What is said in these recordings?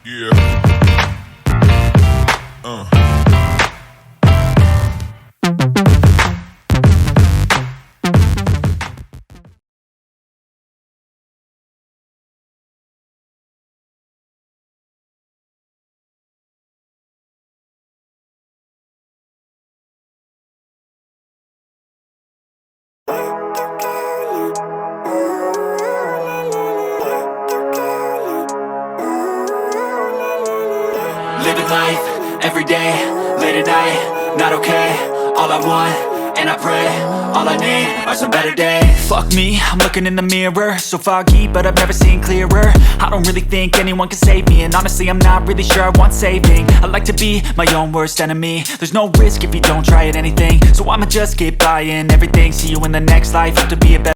Yeah. Living life, everyday, late at night, not okay. All I want, and I pray, all I need are some better days. Fuck me, I'm looking in the mirror, so foggy, but I've never seen clearer. I don't really think anyone can save me, and honestly I'm not really sure I want saving. I like to be my own worst enemy. There's no risk if you don't try at anything, so I'ma just keep buying everything. See you in the next life, have to be a better.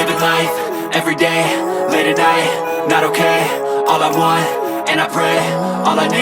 living life, everyday, late at night, not okay. All I want, and I pray, all I need